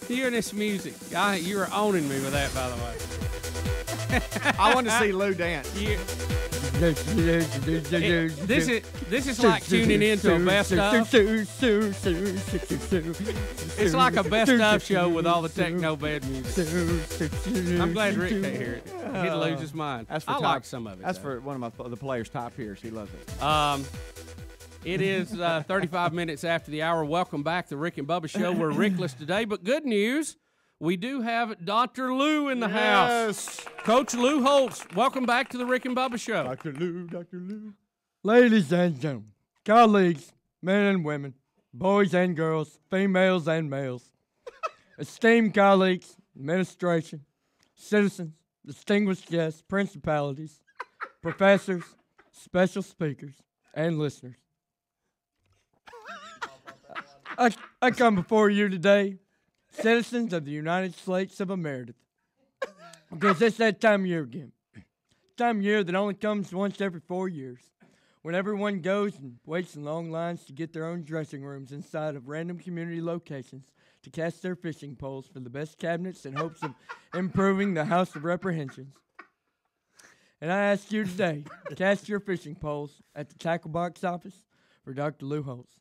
You and this music. You were owning me with that, by the way. I want to see Lou dance. This is like tuning into a best of. It's like a best of show with all the techno bad music. I'm glad Rick can't hear it. He'd lose his mind. I like some of it. That's for one of the players' top peers. He loves it. It is 35 minutes after the hour. Welcome back to the Rick and Bubba Show. We're Rickless today, but good news. We do have Dr. Lou in the house. Coach Lou Holtz, welcome back to the Rick and Bubba Show. Dr. Lou. Ladies and gentlemen, colleagues, men and women, boys and girls, females and males, esteemed colleagues, administration, citizens, distinguished guests, principalities, professors, special speakers, and listeners. I come before you today, citizens of the United States of America, because it's that time of year again. Time of year that only comes once every 4 years, when everyone goes and waits in long lines to get their own dressing rooms inside of random community locations to cast their fishing poles for the best cabinets in hopes of improving the House of Reprehensions. And I ask you today to cast your fishing poles at the tackle box office for Dr. Lou Holtz.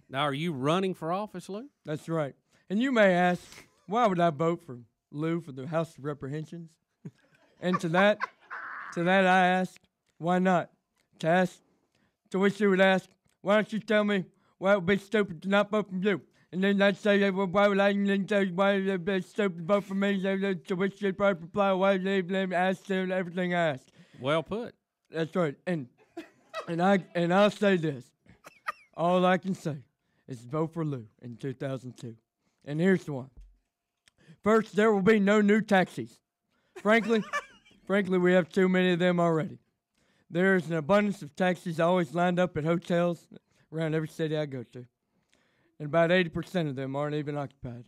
Now, are you running for office, Lou? That's right. And you may ask, why would I vote for Lou for the House of Reprehensions? And to that I ask, why not? To which you would ask, why don't you tell me why it would be stupid to not vote for you? And then I'd say, well, why would I even tell you why it would be stupid to vote for me? To which you'd probably reply, why did they even ask everything I asked? Well put. That's right. And I'll say this. All I can say is vote for Lou in 2002. And here's the one. First, there will be no new taxis. Frankly, we have too many of them already. There's an abundance of taxis always lined up at hotels around every city I go to. And about 80% of them aren't even occupied.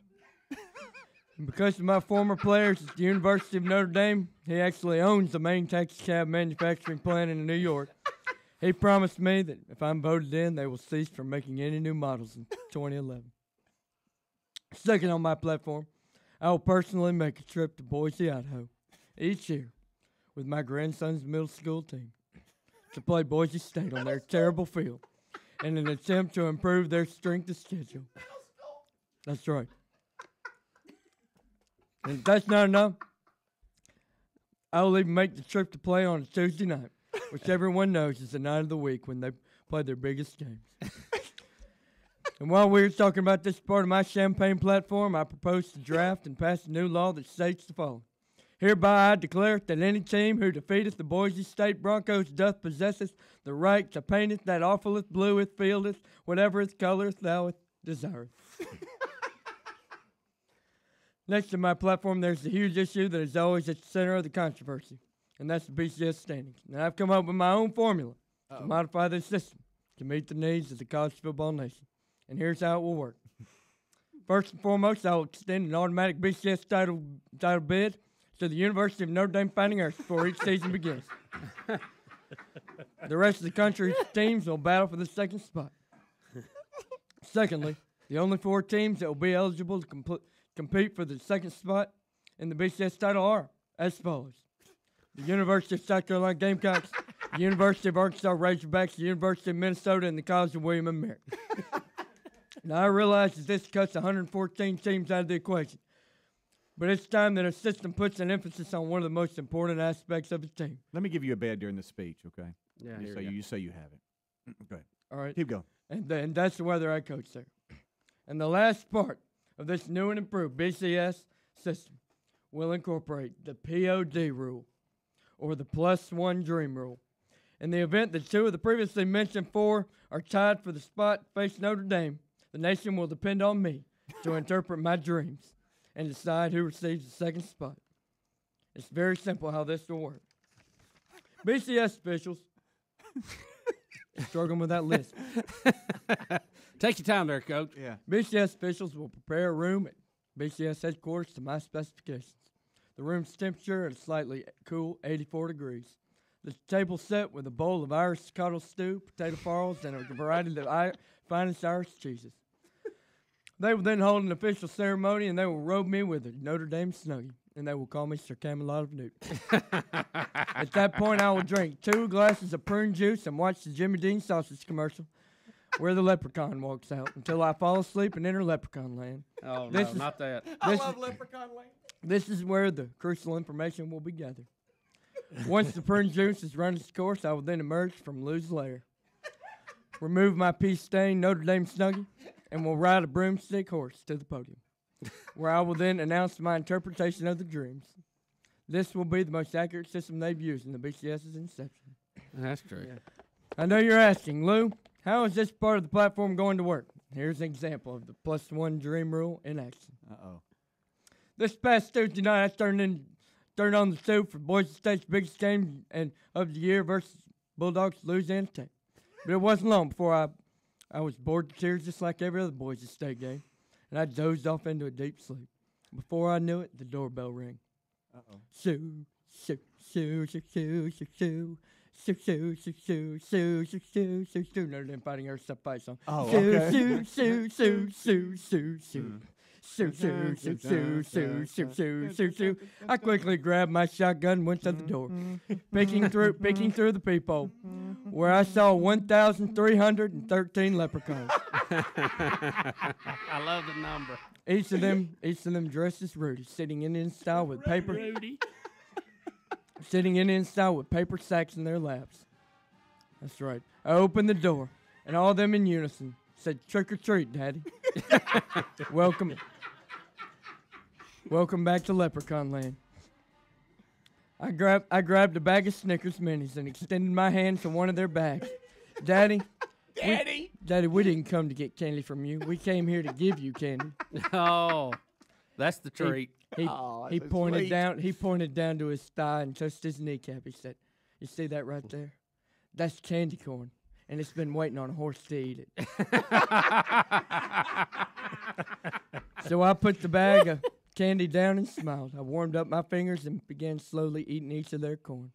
And because of my former players at the University of Notre Dame, he actually owns the main taxi cab manufacturing plant in New York. He promised me that if I'm voted in, they will cease from making any new models in 2011. Second on my platform, I will personally make a trip to Boise, Idaho, each year with my grandson's middle school team to play Boise State on their terrible field in an attempt to improve their strength of schedule. That's right. And if that's not enough, I will even make the trip to play on a Tuesday night, which everyone knows is the night of the week when they play their biggest games. And while we were talking about this part of my campaign platform, I propose to draft and pass a new law that states the following. Hereby I declare that any team who defeateth the Boise State Broncos doth possesseth the right to painteth that awfulest, blueth, fieldeth, whatever its coloreth thou desireth. Next to my platform, there's a huge issue that is always at the center of the controversy, and that's the BCS standings. And I've come up with my own formula to modify this system to meet the needs of the college football nation. And here's how it will work. First and foremost, I will extend an automatic BCS title bid to the University of Notre Dame Fighting Earth before each season begins. The rest of the country's teams will battle for the second spot. Secondly, the only 4 teams that will be eligible to compete for the second spot in the BCS title are as follows. The University of South Carolina Gamecocks, the University of Arkansas Razorbacks, the University of Minnesota, and the College of William & Mary. Now, I realize that this cuts 114 teams out of the equation, but it's time that a system puts an emphasis on one of the most important aspects of the team. Let me give you a bed during the speech, okay? Yeah, you say you have it. Go ahead. All right. Keep going. And that's the weather I coach there. And the last part of this new and improved BCS system will incorporate the POD rule, or the +1 dream rule. In the event that 2 of the previously mentioned 4 are tied for the spot face Notre Dame, the nation will depend on me to interpret my dreams and decide who receives the second spot. It's very simple how this will work. BCS officials, struggling with that list. Take your time there, Coach. Yeah. BCS officials will prepare a room at BCS headquarters to my specifications. The room's temperature is slightly cool, 84 degrees. The table set with a bowl of Irish cottle stew, potato farls, and a variety of finest Irish cheeses. They will then hold an official ceremony, and they will robe me with a Notre Dame Snuggie, and they will call me Sir Camelot of Newton. At that point, I will drink 2 glasses of prune juice and watch the Jimmy Dean sausage commercial where the leprechaun walks out until I fall asleep and enter leprechaun land. Oh, This is- not that. I love Leprechaun Land. This is where the crucial information will be gathered. Once the prune juice has run its course, I will then emerge from Lou's lair, remove my pea-stained Notre Dame Snuggie, and will ride a broomstick horse to the podium, where I will then announce my interpretation of the dreams. This will be the most accurate system they've used in the BCS's inception. That's true. I know you're asking, Lou, how is this part of the platform going to work? Here's an example of the +1 dream rule in action. Uh-oh. This past Tuesday night, I turned on the tube for Boise State's biggest game of the year versus Bulldogs Louisiana Tech. But it wasn't long before I was bored to tears just like every other Boise State game, and I dozed off into a deep sleep. Before I knew it, the doorbell rang. Uh-oh. Sue, Sue, Sue, Sue, Sue, Sue, Sue. Sue, Sue, Sue, Sue, Sue, Sue, Sue, Sue, Sue. Notre Dame Fighting Irish Stuff Fight song. Oh, Sue, okay. Sue, Sue, Sue, Sue, Sue, Sue. Sue, Sue, Sue, Sue, Sue, Sue, Sue, Sue, Sue. I quickly grabbed my shotgun and went to the door, peeking through the peephole, where I saw 1,313 leprechauns. I love the number. Each of them dressed as Rudy, sitting Indian style with paper sacks in their laps. That's right. I opened the door, and all of them in unison said, "Trick or treat, Daddy." Welcome back to Leprechaun Land. I grabbed a bag of Snickers minis and extended my hand to one of their bags. Daddy, we didn't come to get candy from you. We came here to give you candy. Oh, that's the treat. He pointed down to his thigh and touched his kneecap. He said, "You see that right there? That's candy corn, and it's been waiting on a horse to eat it." So I put the bag of candy down and smiled. I warmed up my fingers and began slowly eating each of their corn.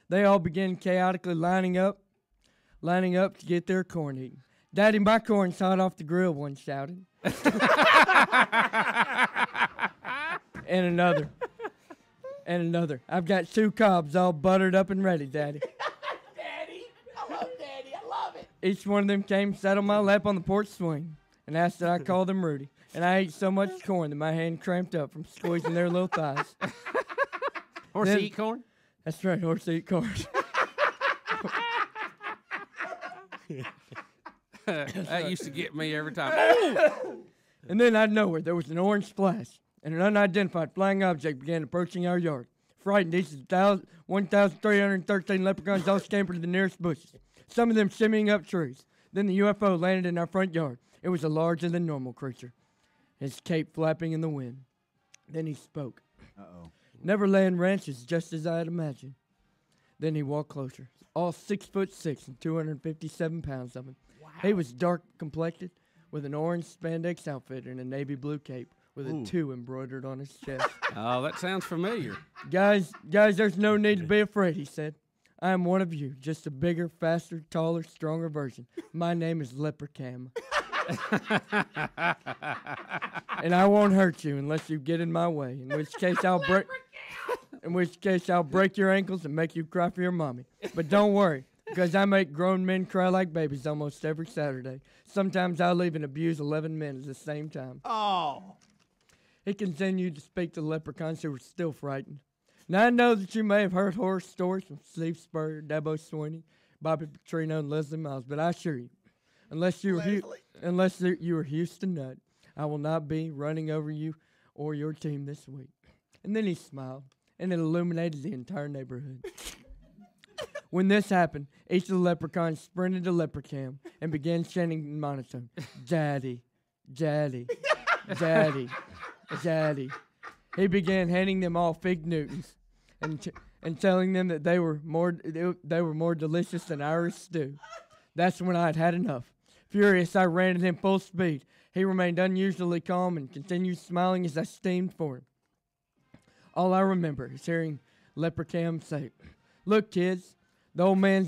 They all began chaotically lining up to get their corn eaten. "Daddy, my corn's hot off the grill," one shouted. And another. "I've got 2 cobs all buttered up and ready, Daddy." Daddy, I love Daddy. I love it. Each one of them came, sat on my lap on the porch swing, and asked that I call them Rudy. And I ate so much corn that my hand cramped up from squeezing their little thighs. Horse Then- eat corn? That's right, horse eat corn. That used to get me every time. And then out of nowhere, there was an orange splash, and an unidentified flying object began approaching our yard. Frightened, each of the 1,313 leprechauns all scampered to the nearest bushes, some of them shimmying up trees. Then the UFO landed in our front yard. It was a larger-than-normal creature, his cape flapping in the wind. Then he spoke. Uh-oh. "Neverland Ranch is just as I had imagined." Then he walked closer, all 6'6" and 257 pounds of him. Wow. He was dark-complected, with an orange spandex outfit and a navy blue cape, with a 2 embroidered on his chest. Oh, that sounds familiar. Guys, there's no need to be afraid," he said. "I am one of you, just a bigger, faster, taller, stronger version. My name is Leprechaun. And I won't hurt you unless you get in my way, in which case I'll break your ankles and make you cry for your mommy. But don't worry, because I make grown men cry like babies almost every Saturday. Sometimes I'll even abuse 11 men at the same time." Oh. He continued to speak to the leprechauns who were still frightened. "Now I know that you may have heard horror stories from Steve Spurrier, Dabo Swinney, Bobby Petrino, and Leslie Miles, but I assure you, unless you were Houston Nutt, I will not be running over you or your team this week." And then he smiled, and it illuminated the entire neighborhood. When this happened, each of the leprechauns sprinted to Leprechaun and began chanting in monotone, "Daddy, Daddy, Daddy, Daddy." He began handing them all fig Newtons and telling them that they were more delicious than Irish stew. That's when I had had enough. Furious, I ran at him full speed. He remained unusually calm and continued smiling as I steamed for him. All I remember is hearing Leprechaun say, "Look, kids, the old man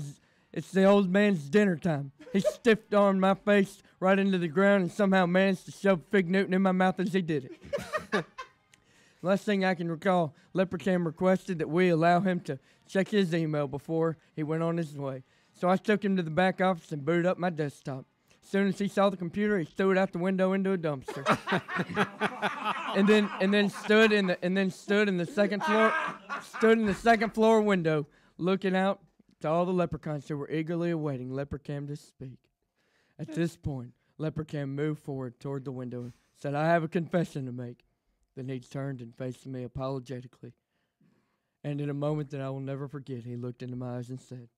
It's the old man's dinner time. He stiff-armed my face right into the ground and somehow managed to shove Fig Newton in my mouth as he did it. Last thing I can recall, Leprechaun requested that we allow him to check his email before he went on his way. So I took him to the back office and booted up my desktop. As soon as he saw the computer, he threw it out the window into a dumpster. and then stood in the second floor window, looking out to all the leprechauns who were eagerly awaiting Leprechaun to speak. At this point, Leprechaun moved forward toward the window and said, "I have a confession to make." Then he turned and faced me apologetically. And in a moment that I will never forget, he looked into my eyes and said,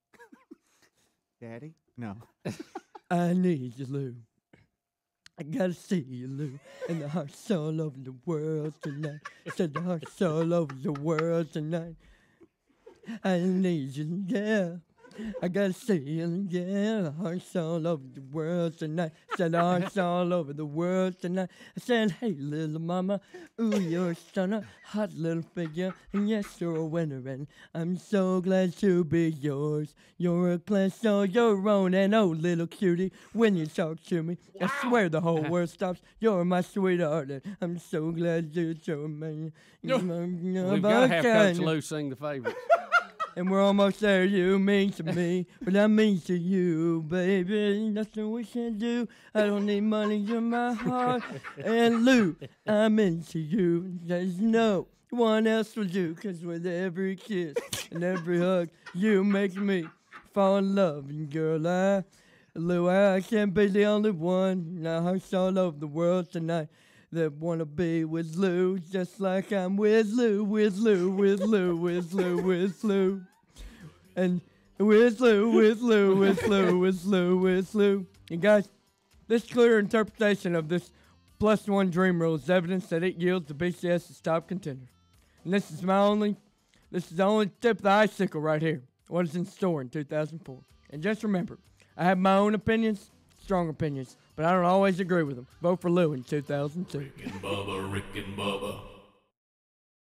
Daddy? No. "I need you, Lou. I gotta see you, Lou. And the hearts all over the world tonight. Said the hearts all over the world tonight. I need you, yeah. I gotta see you, yeah. The hearts all over the world tonight. Said the hearts all over the world tonight. I said, hey, little mama, ooh, you're a stunner, hot little figure, and yes, you're a winner, and I'm so glad to be yours. You're a class all your own, and oh, little cutie, when you talk to me, I swear the whole world stops. You're my sweetheart, and I'm so glad you're me. We've got to have Coach Lou sing the favorites. And we're almost there. You mean to me, but I mean to you, baby. Nothing we can do. I don't need money, you're my heart. And Lou, I'm into you. There's no one else will do. 'Cause with every kiss and every hug, you make me fall in love. And girl, Lou, I can't be the only one. Now hearts all over the world tonight that wanna be with Lou, just like I'm with Lou, with Lou, with Lou, with Lou, with Lou. And with Lou, with Lou, with Lou, with Lou, with Lou. And guys, this clear interpretation of this +1 dream rule is evidence that it yields the BCS's top contender. And this is the only tip of the icicle right here. What is in store in 2004. And just remember, I have my own opinions, strong opinions, but I don't always agree with them. Vote for Lou in 2002. Rick and Bubba, Rick and Bubba.